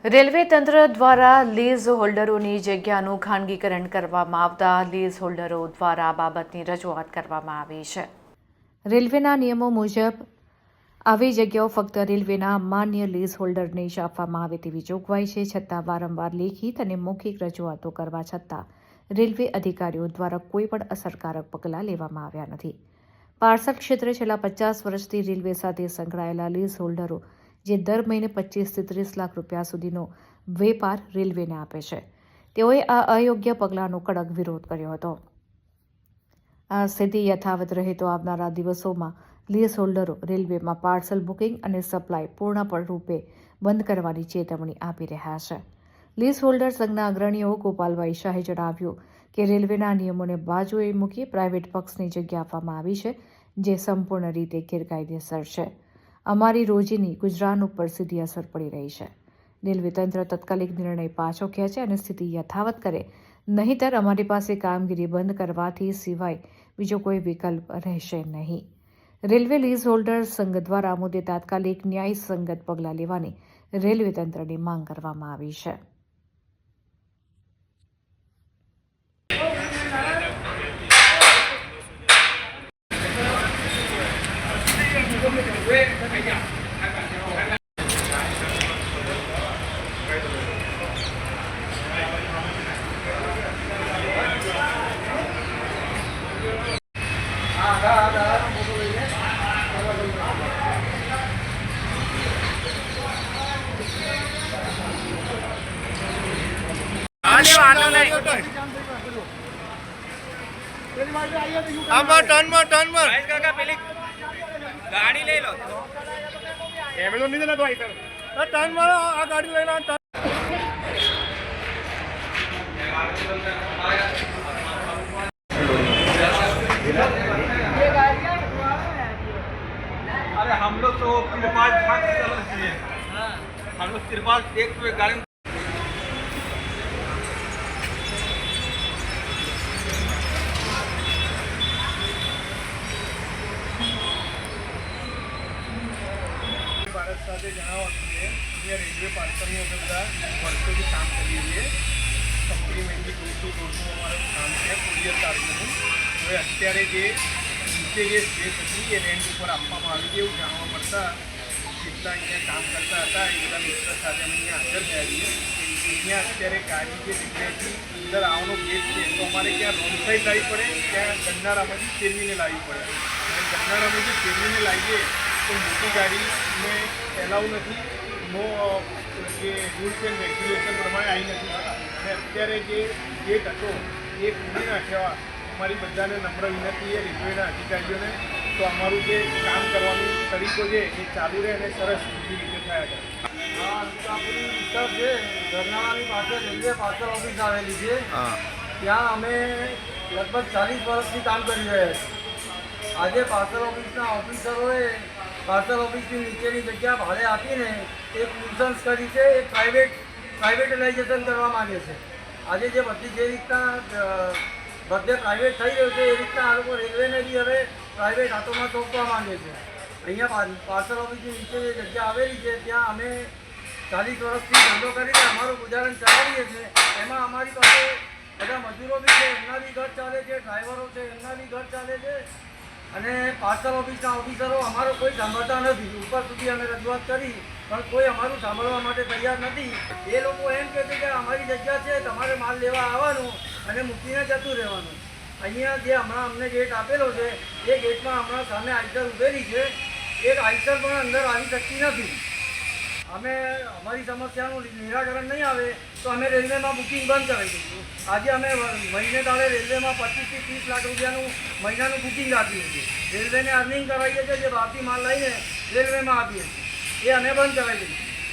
Railway તંત્ર દ્વારા lease હોલ્ડરોની જગ્યાનું ખાનગીકરણ કરવામાં આવતા લીઝ હોલ્ડરો દ્વારા આ બાબતની રજૂઆત કરવામાં આવી છે। રેલવેના નિયમો મુજબ આવી જગ્યાઓ ફક્ત રેલવેના માન્ય લીઝ હોલ્ડરને જ આપવામાં આવે તેવી જોગવાઈ છે, છતાં વારંવાર લેખિત અને મૌખિક રજૂઆતો કરવા છતાં રેલવે અધિકારીઓ દ્વારા કોઈ પણ અસરકારક પગલાં લેવામાં આવ્યા નથી। પાર્સલ ક્ષેત્રે છેલ્લા 50 વર્ષથી રેલવે સાથે સંકળાયેલા લીઝ હોલ્ડરો જે દર મહિને 25 થી 30 લાખ રૂપિયા સુધીનો વેપાર રેલવેને આપે છે, તેઓએ આ અયોગ્ય પગલાંનો કડક વિરોધ કર્યો હતો। આ સ્થિતિ યથાવત રહે તો આવનારા દિવસોમાં લીઝ હોલ્ડરો રેલવેમાં પાર્સલ બુકિંગ અને સપ્લાય પૂર્ણરૂપે બંધ કરવાની ચેતવણી આપી રહ્યા છે। લીઝ હોલ્ડર સંઘના અગ્રણીઓ ગોપાલભાઈ શાહે જણાવ્યું કે રેલવેના નિયમોને બાજુએ મૂકી પ્રાઇવેટ પક્ષની જગ્યા આપવામાં આવી છે, જે સંપૂર્ણ રીતે ગેરકાયદેસર છે। અમારી રોજીની ગુજરાન ઉપર સીધી અસર પડી રહી છે। રેલવે તંત્ર તાત્કાલિક નિર્ણય પાછો ખેંચે અને સ્થિતિ યથાવત કરે, નહીંતર અમારી પાસે કામગીરી બંધ કરવાથી સિવાય બીજો કોઈ વિકલ્પ રહેશે નહીં। રેલવે લીઝ હોલ્ડર સંઘ દ્વારા આ મુદ્દે તાત્કાલિક ન્યાયસંગત પગલાં લેવાની રેલવે તંત્રની માંગ કરવામાં આવી છે। गाड़ी ले लो एमेजॉन नहीं देना तो आई सर टर्न मारो आ गाड़ी ले लो अरे हम लोग तो तिरपाल हम लोग तिरपाल एक तो गाड़ी સાથે જણાવવાનું છે કે રેલવે પાર્સલની અંદર બધા વર્ષોથી કામ કરીએ છીએ। સપ્લિમેન્ટરી દોરનું અમારું કામ છે કુરિયર ચાર્જનું। હવે અત્યારે જે નીચે જે સ્પેસ હતી એ રેન્ટ ઉપર આપવામાં આવી ગઈ એવું જાણવા મળતા જેટલા અહીંયા કામ કરતા હતા એ બધા મિત્ર સાથે અમે અહીંયા હાજર થયા છીએ। અહીંયા અત્યારે ગાડી જે જગ્યાએથી અંદર આવવાનો ગેટ છે તો અમારે ક્યાં રોડ સાઈડ લાવવી પડે, ત્યાં ગન્નારામાંથી ફેરવીને લાવવી પડે। અને ગન્નારામાંથી ફેરવીને લાવીએ તો મોટી ગાડીને એલાઉ નથી, નો જે રૂલ્સ એન્ડ રેગ્યુલેશન પ્રમાણે આવી નથી। અને અત્યારે જે ગેટ હતો એ ખોલી નાખ્યા અમારી બધાને નમ્ર વિનંતી છે રેલવેના અધિકારીઓને, તો અમારું જે કામ કરવાનો તરીકો છે એ ચાલુ રહે અને સરસ રીતે થયા કરે। હા, અંતાપુરી વિસ્તાર છે, ગરનાળાની પાસે રેલવે પાર્સલ ઓફિસ આવેલી છે, ત્યાં અમે લગભગ 40 વર્ષથી કામ કરી રહ્યા છીએ। આજે પાર્સલ ઓફિસના ઓફિસરોએ પાર્સલ ઓફિસની નીચેની જગ્યા ભાડે આપીને એક ન્યુસન્સ કરી છે, એક પ્રાઇવેટલાઇઝેશન કરવા માગે છે। આજે જે બધી જે રીતના બધે પ્રાઇવેટ થઈ રહ્યું છે એ રીતના આ લોકો રેલવેને બી હવે પ્રાઇવેટ હાથોમાં સોંપવા માગે છે। અહીંયા પાર્સલ ઓફિસની નીચે જે જગ્યા આવેલી છે ત્યાં અમે 40 વર્ષથી ધંધો કરીને અમારું ગુજારણ ચલાવીએ છીએ। એમાં અમારી પાસે બધા મજૂરો બી છે, એમના બી ઘર ચાલે છે, ડ્રાઈવરો છે એમના બી ઘર ચાલે છે। અને પાર્સલ ઓફિસના ઓફિસરો અમારો કોઈ સાંભળતા નથી। ઉપર સુધી અમે રજૂઆત કરી પણ કોઈ અમારું સાંભળવા માટે તૈયાર નથી। એ લોકો એમ કહે છે કે અમારી જગ્યા છે, તમારે માલ લેવા આવવાનું અને મૂકીને જતું રહેવાનું। અહીંયા જે હમણાં અમને ગેટ આપેલો છે એ ગેટમાં હમણાં સામે આઈસર ઉભેલી છે, એક આઈસર પણ અંદર આવી શકતી નથી। અમે અમારી સમસ્યાનું નિરાકરણ નહીં આવે તો અમે રેલવેમાં બુકિંગ બંધ કરાવી દઈશું। આજે અમે મહિને દાડે રેલવેમાં 25 થી 30 લાખ રૂપિયાનું મહિનાનું બુકિંગ આપ્યું છે, રેલવેને અર્નિંગ કરાવીએ છીએ, જે બહારથી માલ લઈને રેલવેમાં આપીએ છીએ એ અમે બંધ કરાવી દઈશું।